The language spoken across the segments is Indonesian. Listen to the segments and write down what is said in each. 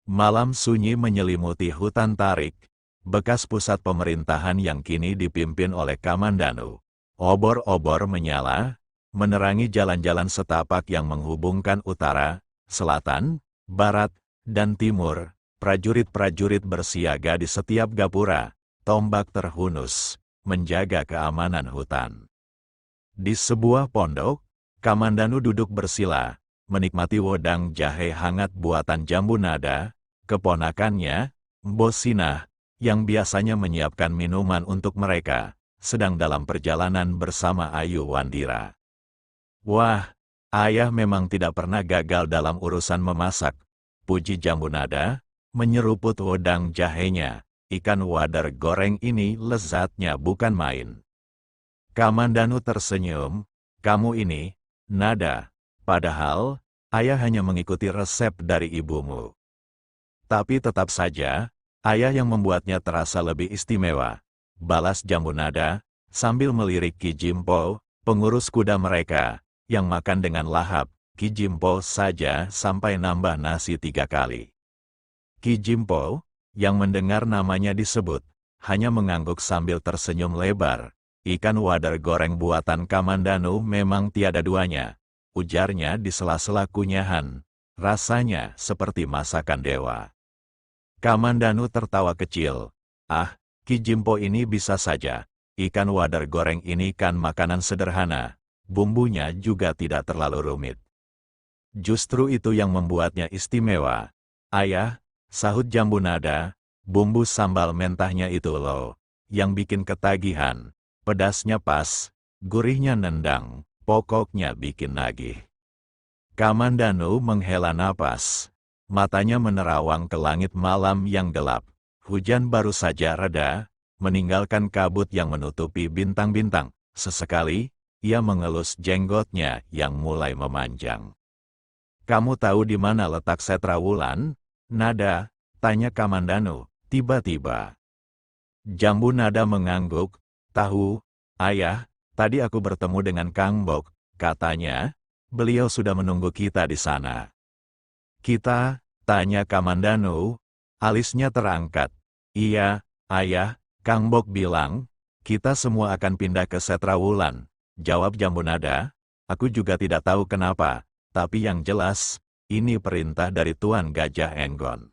Malam sunyi menyelimuti hutan Tarik, bekas pusat pemerintahan yang kini dipimpin oleh Kamandanu. Obor-obor menyala, menerangi jalan-jalan setapak yang menghubungkan utara, selatan, barat, dan timur. Prajurit-prajurit bersiaga di setiap gapura, tombak terhunus, menjaga keamanan hutan. Di sebuah pondok, Kamandanu duduk bersila, menikmati wedang jahe hangat buatan Jambu Nada, keponakannya, Bosinah, yang biasanya menyiapkan minuman untuk mereka, sedang dalam perjalanan bersama Ayu Wandira. Wah, ayah memang tidak pernah gagal dalam urusan memasak, puji Jambu Nada, menyeruput wedang jahenya. Ikan wadar goreng ini lezatnya bukan main. Kamandanu tersenyum, kamu ini, Nada, padahal, ayah hanya mengikuti resep dari ibumu. Tapi tetap saja, ayah yang membuatnya terasa lebih istimewa, balas Jambu Nada, sambil melirik Ki Jimpo, pengurus kuda mereka, yang makan dengan lahap. Ki Jimpo saja sampai nambah nasi 3 kali. Ki Jimpo, yang mendengar namanya disebut, hanya mengangguk sambil tersenyum lebar. Ikan wadar goreng buatan Kamandanu memang tiada duanya, ujarnya di sela-sela kunyahan. Rasanya seperti masakan dewa. Kamandanu tertawa kecil. Ah, Ki Jimpo ini bisa saja. Ikan wadar goreng ini kan makanan sederhana. Bumbunya juga tidak terlalu rumit. Justru itu yang membuatnya istimewa. Ayah, sahut Jambu Nada, bumbu sambal mentahnya itu loh, yang bikin ketagihan. Pedasnya pas, gurihnya nendang, pokoknya bikin nagih. Kamandanu menghela napas. Matanya menerawang ke langit malam yang gelap. Hujan baru saja reda, meninggalkan kabut yang menutupi bintang-bintang. Sesekali, ia mengelus jenggotnya yang mulai memanjang. Kamu tahu di mana letak Setra Wulan, Nada? Tanya Kamandanu, tiba-tiba. Jambu Nada mengangguk, tahu, ayah, tadi aku bertemu dengan Kang Bok, katanya, beliau sudah menunggu kita di sana. Kita, tanya Kamandanu, alisnya terangkat. Iya, ayah, Kang Bok bilang, kita semua akan pindah ke Setra Wulan, jawab Jambu Nada. Aku juga tidak tahu kenapa, tapi yang jelas, ini perintah dari Tuan Gajah Enggon.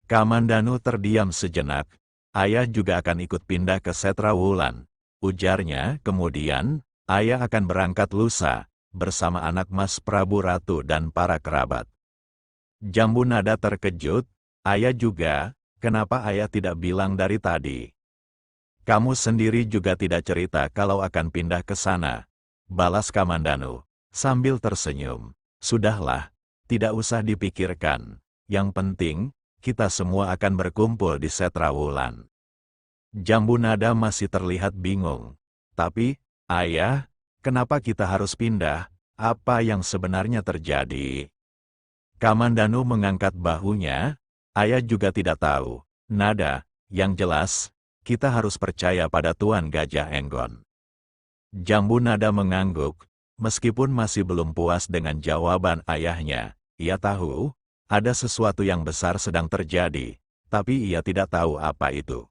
Kamandanu terdiam sejenak. Ayah juga akan ikut pindah ke Setra Wulan, ujarnya. Kemudian, ayah akan berangkat lusa, bersama anak Mas Prabu Ratu dan para kerabat. Jambu Nada terkejut, ayah juga, kenapa ayah tidak bilang dari tadi? Kamu sendiri juga tidak cerita kalau akan pindah ke sana, balas Kamandanu, sambil tersenyum. Sudahlah, tidak usah dipikirkan, yang penting, kita semua akan berkumpul di Setra Wulan. Jambu Nada masih terlihat bingung. Tapi, ayah, kenapa kita harus pindah? Apa yang sebenarnya terjadi? Kamandanu mengangkat bahunya. Ayah juga tidak tahu. Nada, yang jelas, kita harus percaya pada Tuan Gajah Enggon. Jambu Nada mengangguk, meskipun masih belum puas dengan jawaban ayahnya. Ia tahu, ada sesuatu yang besar sedang terjadi, tapi ia tidak tahu apa itu.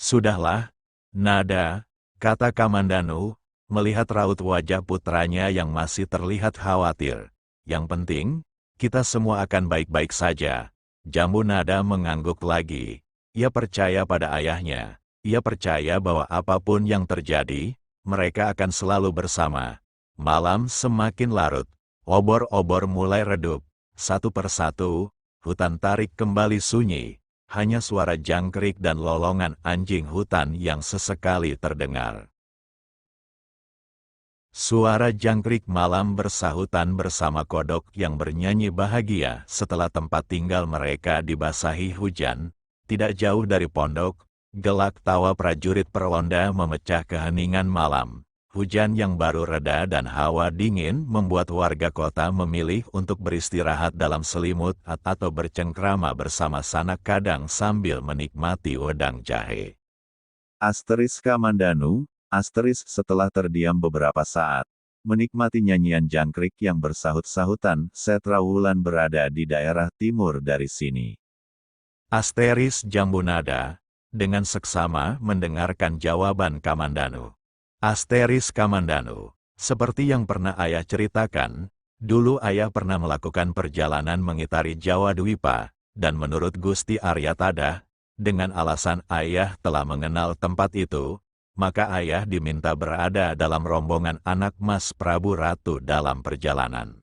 Sudahlah, Nada, kata Kamandanu, melihat raut wajah putranya yang masih terlihat khawatir. Yang penting, kita semua akan baik-baik saja. Jambu Nada mengangguk lagi. Ia percaya pada ayahnya. Ia percaya bahwa apapun yang terjadi, mereka akan selalu bersama. Malam semakin larut. Obor-obor mulai redup. Satu persatu, hutan Tarik kembali sunyi. Hanya suara jangkrik dan lolongan anjing hutan yang sesekali terdengar. Suara jangkrik malam bersahutan bersama kodok yang bernyanyi bahagia setelah tempat tinggal mereka dibasahi hujan. Tidak jauh dari pondok, gelak tawa prajurit perlonda memecah keheningan malam. Hujan yang baru reda dan hawa dingin membuat warga kota memilih untuk beristirahat dalam selimut atau bercengkrama bersama sanak kadang sambil menikmati wedang jahe. Kamandanu. Setelah terdiam beberapa saat, menikmati nyanyian jangkrik yang bersahut-sahutan. Setrawulan berada di daerah timur dari sini. Asteris Jambunada, dengan seksama mendengarkan jawaban Kamandanu. Asteris Kamandanu, seperti yang pernah ayah ceritakan, dulu ayah pernah melakukan perjalanan mengitari Jawa Dwipa, dan menurut Gusti Aryatada, dengan alasan ayah telah mengenal tempat itu, maka ayah diminta berada dalam rombongan anak Mas Prabu Ratu dalam perjalanan.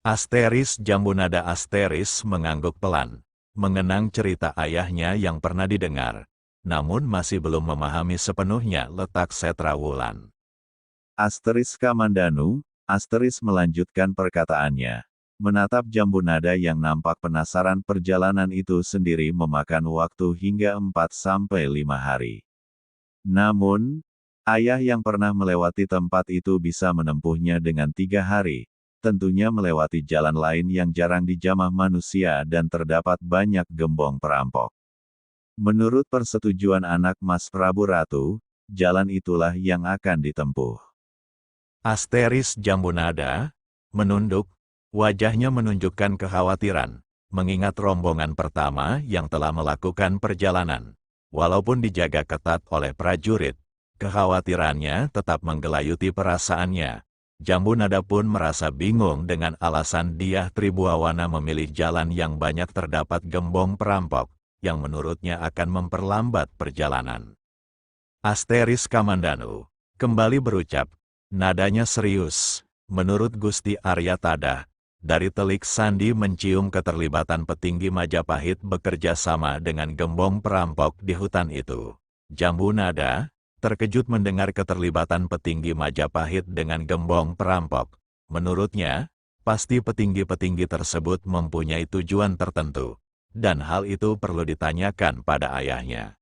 Asteris Jambunada Asteris mengangguk pelan, mengenang cerita ayahnya yang pernah didengar, namun masih belum memahami sepenuhnya letak Setrawulan. Asteris Kamandanu, Asteris melanjutkan perkataannya. Menatap Jambunada yang nampak penasaran. Perjalanan itu sendiri memakan waktu hingga 4-5 hari. Namun, ayah yang pernah melewati tempat itu bisa menempuhnya dengan 3 hari. Tentunya melewati jalan lain yang jarang dijamah manusia dan terdapat banyak gembong perampok. Menurut persetujuan anak Mas Prabu Ratu, jalan itulah yang akan ditempuh. Asteris Jambunada menunduk, wajahnya menunjukkan kekhawatiran, mengingat rombongan pertama yang telah melakukan perjalanan. Walaupun dijaga ketat oleh prajurit, kekhawatirannya tetap menggelayuti perasaannya. Jambunada pun merasa bingung dengan alasan Dyah Tribhuwana memilih jalan yang banyak terdapat gembong perampok, yang menurutnya akan memperlambat perjalanan. Asteris Kamandanu kembali berucap, nadanya serius. Menurut Gusti Aryatada, dari telik sandi mencium keterlibatan petinggi Majapahit bekerja sama dengan gembong perampok di hutan itu. Jambunada terkejut mendengar keterlibatan petinggi Majapahit dengan gembong perampok. Menurutnya, pasti petinggi-petinggi tersebut mempunyai tujuan tertentu, dan hal itu perlu ditanyakan pada ayahnya.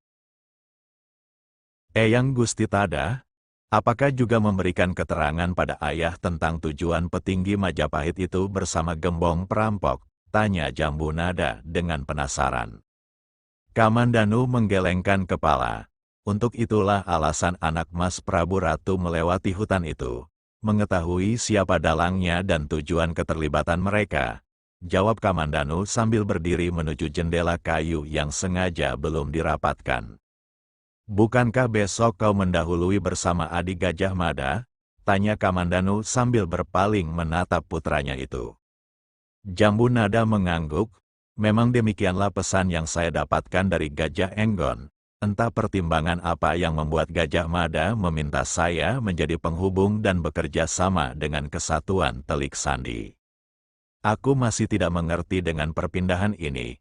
Eyang Gusti Tada, apakah juga memberikan keterangan pada ayah tentang tujuan petinggi Majapahit itu bersama gembong perampok? Tanya Jambunada dengan penasaran. Kamandanu menggelengkan kepala. Untuk itulah alasan anak Mas Prabu Ratu melewati hutan itu, mengetahui siapa dalangnya dan tujuan keterlibatan mereka. Jawab Kamandanu sambil berdiri menuju jendela kayu yang sengaja belum dirapatkan. Bukankah besok kau mendahului bersama adik Gajah Mada? Tanya Kamandanu sambil berpaling menatap putranya itu. Jambunada mengangguk, memang demikianlah pesan yang saya dapatkan dari Gajah Enggon. Entah pertimbangan apa yang membuat Gajah Mada meminta saya menjadi penghubung dan bekerja sama dengan kesatuan Telik Sandi. Aku masih tidak mengerti dengan perpindahan ini.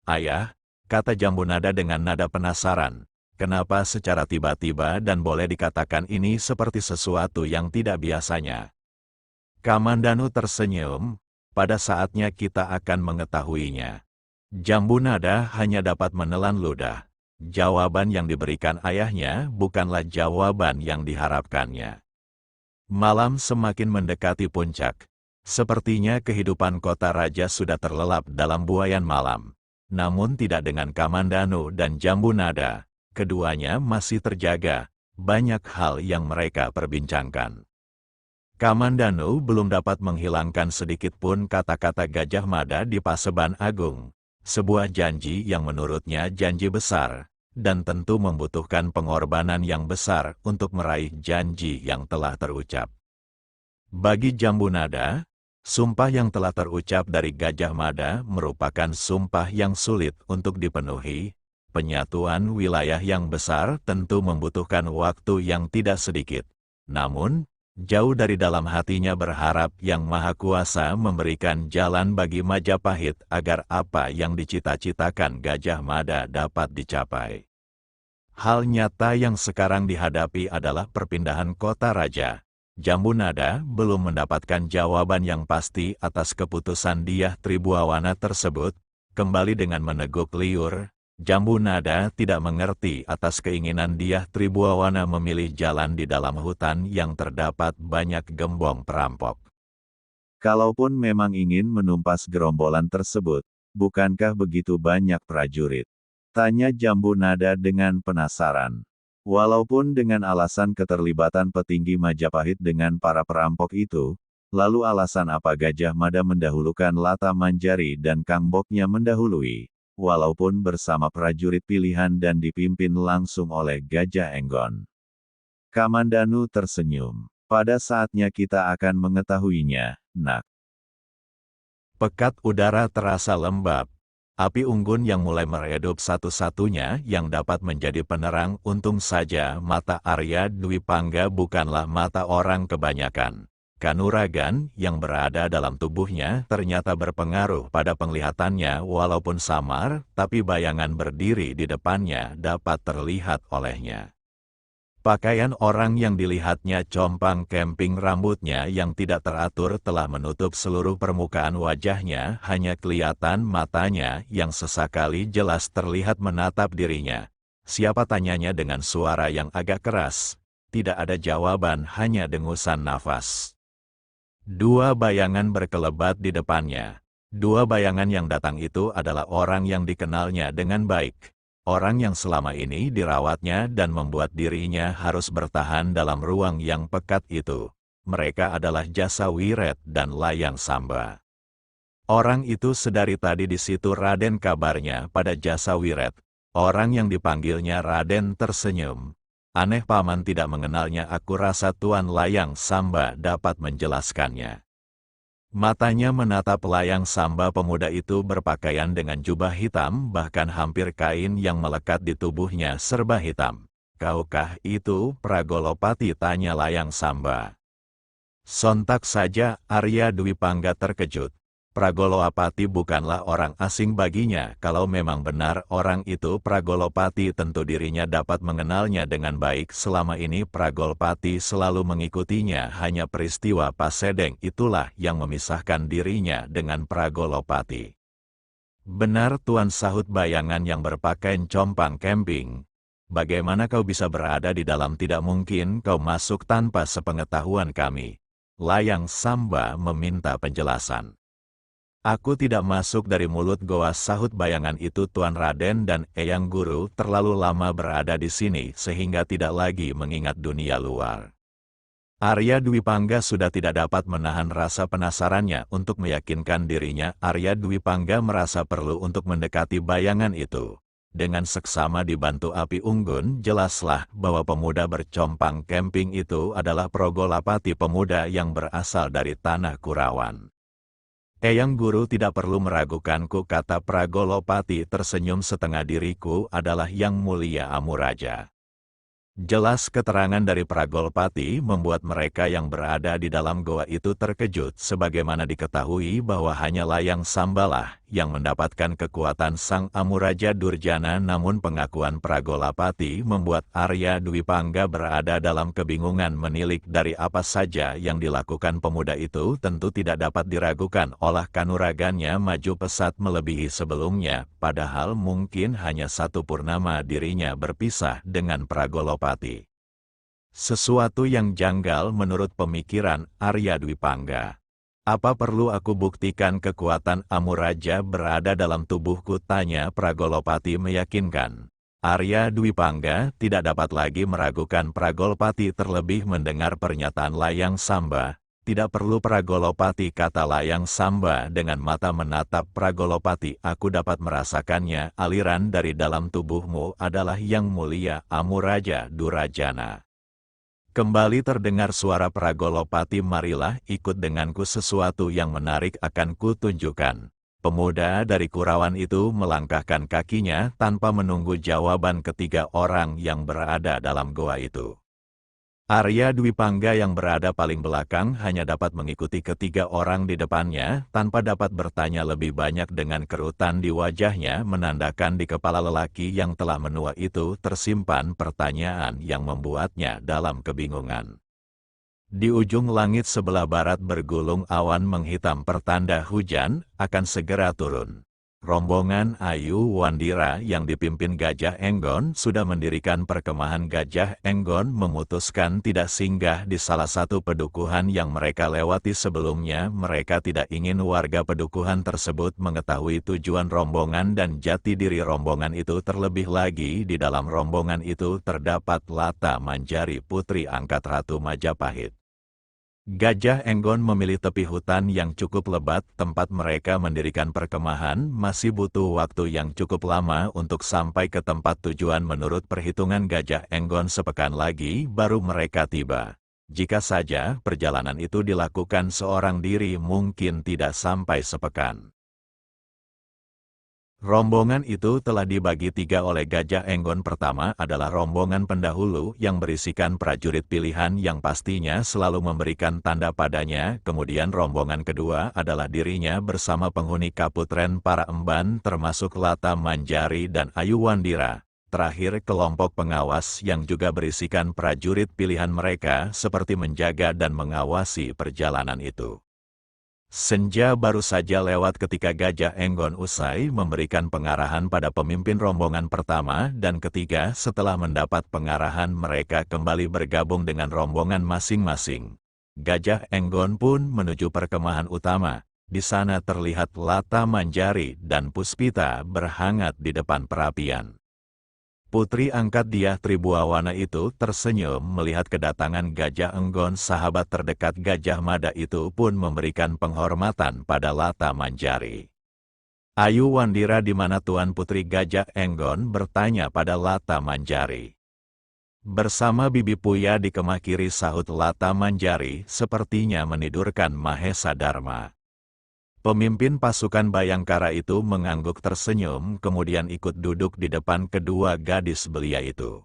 Ayah, kata Jambunada dengan nada penasaran, kenapa secara tiba-tiba dan boleh dikatakan ini seperti sesuatu yang tidak biasanya. Kamandanu tersenyum, pada saatnya kita akan mengetahuinya. Jambunada hanya dapat menelan ludah. Jawaban yang diberikan ayahnya bukanlah jawaban yang diharapkannya. Malam semakin mendekati puncak. Sepertinya kehidupan kota raja sudah terlelap dalam buayan malam. Namun tidak dengan Kamandanu dan Jambunada. Keduanya masih terjaga. Banyak hal yang mereka perbincangkan. Kamandanu belum dapat menghilangkan sedikit pun kata-kata Gajah Mada di Paseban Agung. Sebuah janji yang menurutnya janji besar, dan tentu membutuhkan pengorbanan yang besar untuk meraih janji yang telah terucap. Bagi Jambunada, sumpah yang telah terucap dari Gajah Mada merupakan sumpah yang sulit untuk dipenuhi. Penyatuan wilayah yang besar tentu membutuhkan waktu yang tidak sedikit. Namun, jauh dari dalam hatinya berharap Yang Maha Kuasa memberikan jalan bagi Majapahit agar apa yang dicita-citakan Gajah Mada dapat dicapai. Hal nyata yang sekarang dihadapi adalah perpindahan kota raja. Jambunada belum mendapatkan jawaban yang pasti atas keputusan Dyah Tribhuwana tersebut. Kembali dengan meneguk liur, Jambunada tidak mengerti atas keinginan Dyah Tribhuwana memilih jalan di dalam hutan yang terdapat banyak gembong perampok. Kalaupun memang ingin menumpas gerombolan tersebut, bukankah begitu banyak prajurit? Tanya Jambunada dengan penasaran. Walaupun dengan alasan keterlibatan petinggi Majapahit dengan para perampok itu, lalu alasan apa Gajah Mada mendahulukan Lata Manjari dan Kang Boknya mendahului, walaupun bersama prajurit pilihan dan dipimpin langsung oleh Gajah Enggon. Kamandanu tersenyum. Pada saatnya kita akan mengetahuinya, nak. Pekat udara terasa lembab. Api unggun yang mulai meredup satu-satunya yang dapat menjadi penerang, untung saja mata Arya Dwi Pangga bukanlah mata orang kebanyakan. Kanuragan yang berada dalam tubuhnya ternyata berpengaruh pada penglihatannya, walaupun samar, tapi bayangan berdiri di depannya dapat terlihat olehnya. Pakaian orang yang dilihatnya compang-camping, rambutnya yang tidak teratur telah menutup seluruh permukaan wajahnya, hanya kelihatan matanya yang sesekali jelas terlihat menatap dirinya. Siapa, tanyanya dengan suara yang agak keras. Tidak ada jawaban, hanya dengusan nafas. Dua bayangan berkelebat di depannya. Dua bayangan yang datang itu adalah orang yang dikenalnya dengan baik. Orang yang selama ini dirawatnya dan membuat dirinya harus bertahan dalam ruang yang pekat itu. Mereka adalah Jasawiret dan Layang Samba. Orang itu sedari tadi di situ, Raden, kabarnya pada Jasawiret. Orang yang dipanggilnya Raden tersenyum. Aneh, Paman tidak mengenalnya. Aku rasa Tuan Layang Samba dapat menjelaskannya. Matanya menatap Layang Samba. Pemuda itu berpakaian dengan jubah hitam, bahkan hampir kain yang melekat di tubuhnya serba hitam. Kaukah itu Pragolopati, tanya Layang Samba. Sontak saja Arya Dwi Pangga terkejut. Pragolopati bukanlah orang asing baginya. Kalau memang benar orang itu Pragolopati, tentu dirinya dapat mengenalnya dengan baik. Selama ini Pragolopati selalu mengikutinya, hanya peristiwa Pasedeng itulah yang memisahkan dirinya dengan Pragolopati. Benar, Tuan, sahut bayangan yang berpakaian compang-camping. Bagaimana kau bisa berada di dalam? Tidak mungkin kau masuk tanpa sepengetahuan kami. Layang Samba meminta penjelasan. Aku tidak masuk dari mulut goa, sahut bayangan itu. Tuan Raden dan Eyang Guru terlalu lama berada di sini sehingga tidak lagi mengingat dunia luar. Arya Dwi Pangga sudah tidak dapat menahan rasa penasarannya untuk meyakinkan dirinya. Arya Dwi Pangga merasa perlu untuk mendekati bayangan itu. Dengan seksama dibantu api unggun, jelaslah bahwa pemuda bercompang-camping itu adalah Pragolopati, pemuda yang berasal dari tanah Kurawan. Eyang Guru tidak perlu meragukanku, kata Pragolopati tersenyum setengah. Diriku adalah Yang Mulia Amuraja. Jelas keterangan dari Pragolopati membuat mereka yang berada di dalam goa itu terkejut, sebagaimana diketahui bahwa hanya Layang Sambalah yang mendapatkan kekuatan Sang Amuraja Durjana. Namun pengakuan Pragolopati membuat Arya Dwi Pangga berada dalam kebingungan menilik dari apa saja yang dilakukan pemuda itu. Tentu tidak dapat diragukan, olah kanuragannya maju pesat melebihi sebelumnya, padahal mungkin hanya satu purnama dirinya berpisah dengan Pragolopati. Sesuatu yang janggal menurut pemikiran Arya Dwi Pangga. Apa perlu aku buktikan kekuatan Amuraja berada dalam tubuhku, tanya Pragolopati meyakinkan. Arya Dwi Pangga tidak dapat lagi meragukan Pragolopati, terlebih mendengar pernyataan Layang Samba. Tidak perlu Pragolopati, kata Layang Samba dengan mata menatap Pragolopati. Aku dapat merasakannya, aliran dari dalam tubuhmu adalah Yang Mulia Amuraja Durajana. Kembali terdengar suara Pragolopati. Marilah ikut denganku, sesuatu yang menarik akan kutunjukkan. Pemuda dari Kurawan itu melangkahkan kakinya tanpa menunggu jawaban ketiga orang yang berada dalam goa itu. Arya Dwi Pangga yang berada paling belakang hanya dapat mengikuti ketiga orang di depannya tanpa dapat bertanya lebih banyak. Dengan kerutan di wajahnya menandakan di kepala lelaki yang telah menua itu tersimpan pertanyaan yang membuatnya dalam kebingungan. Di ujung langit sebelah barat bergulung awan menghitam, pertanda hujan akan segera turun. Rombongan Ayu Wandira yang dipimpin Gajah Enggon sudah mendirikan perkemahan. Gajah Enggon memutuskan tidak singgah di salah satu pedukuhan yang mereka lewati sebelumnya. Mereka tidak ingin warga pedukuhan tersebut mengetahui tujuan rombongan dan jati diri rombongan itu. Terlebih lagi di dalam rombongan itu terdapat Lata Manjari, putri angkat Ratu Majapahit. Gajah Enggon memilih tepi hutan yang cukup lebat tempat mereka mendirikan perkemahan. Masih butuh waktu yang cukup lama untuk sampai ke tempat tujuan. Menurut perhitungan Gajah Enggon, sepekan lagi baru mereka tiba. Jika saja perjalanan itu dilakukan seorang diri, mungkin tidak sampai sepekan. Rombongan itu telah dibagi tiga oleh Gajah Enggon. Pertama adalah rombongan pendahulu yang berisikan prajurit pilihan yang pastinya selalu memberikan tanda padanya. Kemudian rombongan kedua adalah dirinya bersama penghuni Kaputren para emban termasuk Lata Manjari dan Ayu Wandira. Terakhir kelompok pengawas yang juga berisikan prajurit pilihan mereka seperti menjaga dan mengawasi perjalanan itu. Senja baru saja lewat ketika Gajah Enggon usai memberikan pengarahan pada pemimpin rombongan pertama dan ketiga. Setelah mendapat pengarahan, mereka kembali bergabung dengan rombongan masing-masing. Gajah Enggon pun menuju perkemahan utama. Di sana terlihat Lata Manjari dan Puspita berhangat di depan perapian. Putri angkat Dyah Tribuawana itu tersenyum melihat kedatangan Gajah Enggon. Sahabat terdekat Gajah Mada itu pun memberikan penghormatan pada Lata Manjari. Ayu Wandira, di mana Tuan Putri? Gajah Enggon bertanya pada Lata Manjari. Bersama Bibi Puya di kemah kiri, sahut Lata Manjari, sepertinya menidurkan Mahesa Dharma. Pemimpin pasukan Bayangkara itu mengangguk tersenyum, kemudian ikut duduk di depan kedua gadis belia itu.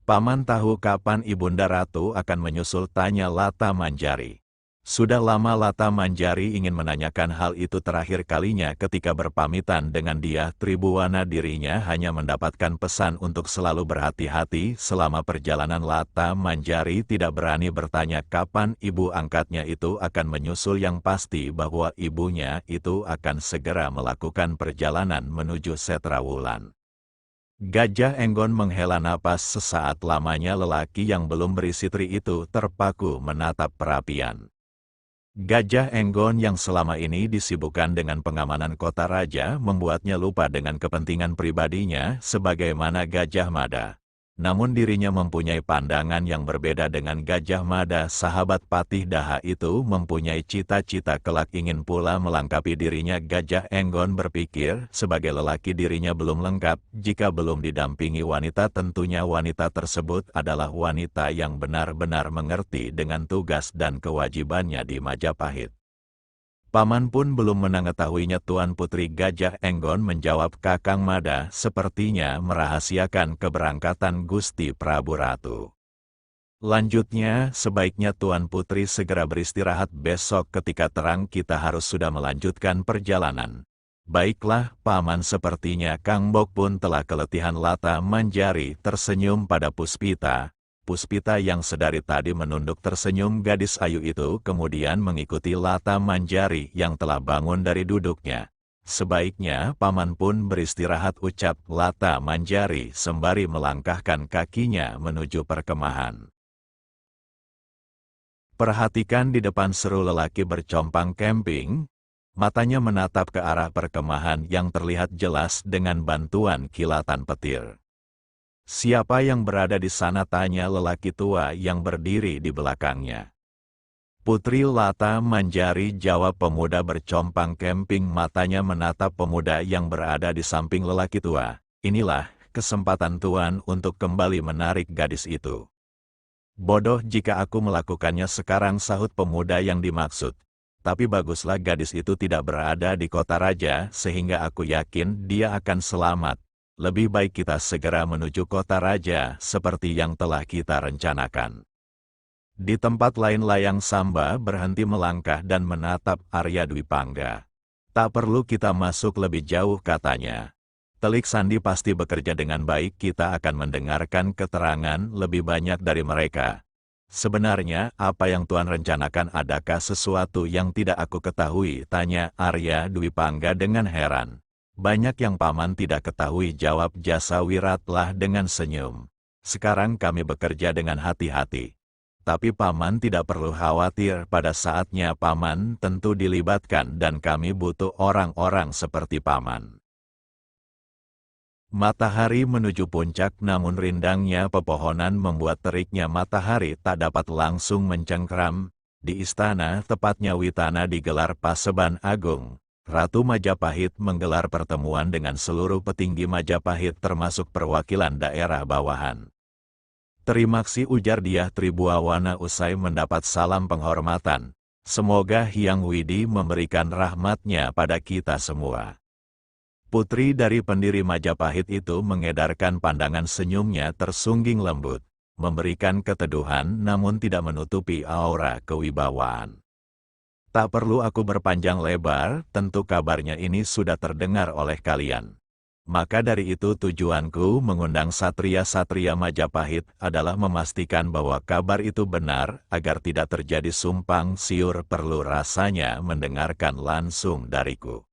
Paman tahu kapan Ibunda Ratu akan menyusul? Tanya Lata Manjari. Sudah lama Lata Manjari ingin menanyakan hal itu. Terakhir kalinya ketika berpamitan dengan Dyah Tribuana, dirinya hanya mendapatkan pesan untuk selalu berhati-hati selama perjalanan. Lata Manjari tidak berani bertanya kapan ibu angkatnya itu akan menyusul. Yang pasti bahwa ibunya itu akan segera melakukan perjalanan menuju Setrawulan. Gajah Enggon menghela napas sesaat lamanya. Lelaki yang belum berisitri itu terpaku menatap perapian. Gajah Enggon yang selama ini disibukkan dengan pengamanan kota raja membuatnya lupa dengan kepentingan pribadinya sebagaimana Gajah Mada. Namun dirinya mempunyai pandangan yang berbeda dengan Gajah Mada. Sahabat Patih Daha itu mempunyai cita-cita kelak ingin pula melengkapi dirinya. Gajah Enggon berpikir, sebagai lelaki dirinya belum lengkap jika belum didampingi wanita. Tentunya wanita tersebut adalah wanita yang benar-benar mengerti dengan tugas dan kewajibannya di Majapahit. Paman pun belum mengetahuinya. Tuan Putri Gajah Enggon menjawab, Kakang Mada sepertinya merahasiakan keberangkatan Gusti Prabu Ratu. Lanjutnya, sebaiknya Tuan Putri segera beristirahat. Besok ketika terang kita harus sudah melanjutkan perjalanan. Baiklah, Paman. Sepertinya Kang Bok pun telah keletihan. Lata Manjari tersenyum pada Puspita. Puspita yang sedari tadi menunduk tersenyum. Gadis ayu itu kemudian mengikuti Lata Manjari yang telah bangun dari duduknya. Sebaiknya Paman pun beristirahat, ucap Lata Manjari sembari melangkahkan kakinya menuju perkemahan. Perhatikan di depan, seru lelaki bercompang camping. Matanya menatap ke arah perkemahan yang terlihat jelas dengan bantuan kilatan petir. Siapa yang berada di sana? Tanya lelaki tua yang berdiri di belakangnya. Putri Lata Manjari, jawab pemuda bercompang camping. Matanya menatap pemuda yang berada di samping lelaki tua. Inilah kesempatan Tuan untuk kembali menarik gadis itu. Bodoh jika aku melakukannya sekarang, sahut pemuda yang dimaksud. Tapi baguslah gadis itu tidak berada di kota raja sehingga aku yakin dia akan selamat. Lebih baik kita segera menuju kota raja seperti yang telah kita rencanakan. Di tempat lain Layang Samba berhenti melangkah dan menatap Arya Dwi Pangga. Tak perlu kita masuk lebih jauh, katanya. Telik Sandi pasti bekerja dengan baik. Kita akan mendengarkan keterangan lebih banyak dari mereka. Sebenarnya apa yang Tuan rencanakan? Adakah sesuatu yang tidak aku ketahui? Tanya Arya Dwi Pangga dengan heran. Banyak yang paman tidak ketahui, jawab Jasa Wiratlah dengan senyum. Sekarang kami bekerja dengan hati-hati. Tapi paman tidak perlu khawatir, pada saatnya paman tentu dilibatkan dan kami butuh orang-orang seperti paman. Matahari menuju puncak, namun rindangnya pepohonan membuat teriknya matahari tak dapat langsung mencengkram. Di istana, tepatnya Witana, digelar Paseban Agung. Ratu Majapahit menggelar pertemuan dengan seluruh petinggi Majapahit termasuk perwakilan daerah bawahan. Terima kasih, ujar Dyah Tribuawana usai mendapat salam penghormatan. Semoga Hyang Widi memberikan rahmatnya pada kita semua. Putri dari pendiri Majapahit itu mengedarkan pandangan, senyumnya tersungging lembut, memberikan keteduhan namun tidak menutupi aura kewibawaan. Tak perlu aku berpanjang lebar, tentu kabarnya ini sudah terdengar oleh kalian. Maka dari itu tujuanku mengundang satria-satria Majapahit adalah memastikan bahwa kabar itu benar, agar tidak terjadi sumpang siur. Perlu rasanya mendengarkan langsung dariku.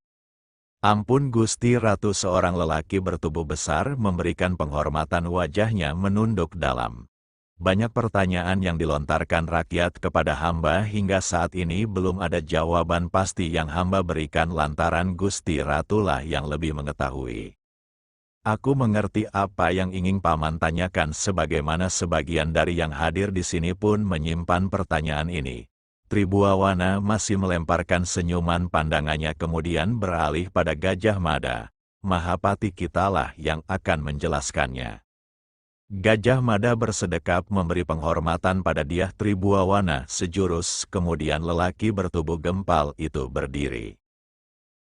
Ampun Gusti Ratu, seorang lelaki bertubuh besar memberikan penghormatan, wajahnya menunduk dalam. Banyak pertanyaan yang dilontarkan rakyat kepada hamba, hingga saat ini belum ada jawaban pasti yang hamba berikan lantaran Gusti Ratulah yang lebih mengetahui. Aku mengerti apa yang ingin paman tanyakan, sebagaimana sebagian dari yang hadir di sini pun menyimpan pertanyaan ini. Tribuawana masih melemparkan senyuman, pandangannya kemudian beralih pada Gajah Mada. Mahapati kitalah yang akan menjelaskannya. Gajah Mada bersedekap memberi penghormatan pada Dyah Tribuawana sejurus, kemudian lelaki bertubuh gempal itu berdiri.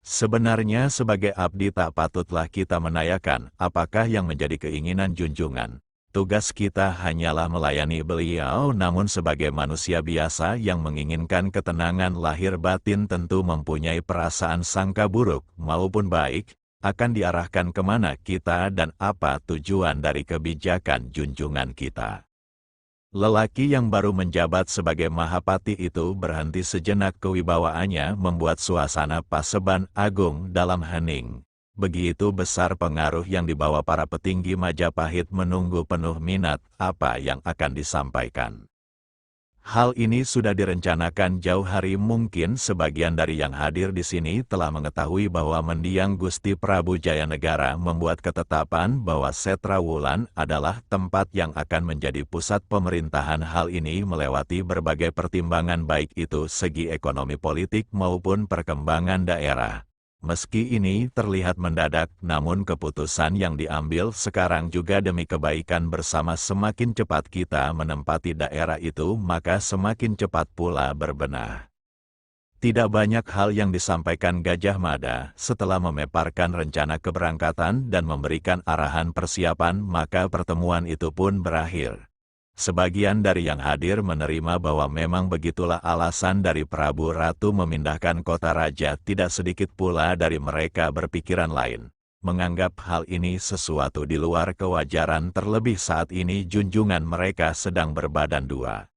Sebenarnya sebagai abdi tak patutlah kita menanyakan apakah yang menjadi keinginan junjungan. Tugas kita hanyalah melayani beliau, namun sebagai manusia biasa yang menginginkan ketenangan lahir batin tentu mempunyai perasaan sangka buruk maupun baik, akan diarahkan kemana kita dan apa tujuan dari kebijakan junjungan kita. Lelaki yang baru menjabat sebagai Mahapati itu berhenti sejenak, kewibawaannya membuat suasana Paseban Agung dalam hening. Begitu besar pengaruh yang dibawa para petinggi Majapahit, menunggu penuh minat apa yang akan disampaikan. Hal ini sudah direncanakan jauh hari. Mungkin sebagian dari yang hadir di sini telah mengetahui bahwa mendiang Gusti Prabu Jayanegara membuat ketetapan bahwa Setrawulan adalah tempat yang akan menjadi pusat pemerintahan. Hal ini melewati berbagai pertimbangan, baik itu segi ekonomi, politik maupun perkembangan daerah. Meski ini terlihat mendadak, namun keputusan yang diambil sekarang juga demi kebaikan bersama. Semakin cepat kita menempati daerah itu, maka semakin cepat pula berbenah. Tidak banyak hal yang disampaikan Gajah Mada setelah memaparkan rencana keberangkatan dan memberikan arahan persiapan, maka pertemuan itu pun berakhir. Sebagian dari yang hadir menerima bahwa memang begitulah alasan dari Prabu Ratu memindahkan kota raja. Tidak sedikit pula dari mereka berpikiran lain, menganggap hal ini sesuatu di luar kewajaran, terlebih saat ini junjungan mereka sedang berbadan dua.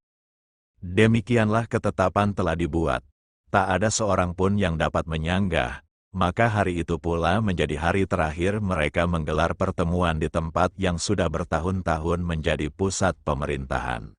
Demikianlah ketetapan telah dibuat. Tak ada seorang pun yang dapat menyanggah. Maka hari itu pula menjadi hari terakhir mereka menggelar pertemuan di tempat yang sudah bertahun-tahun menjadi pusat pemerintahan.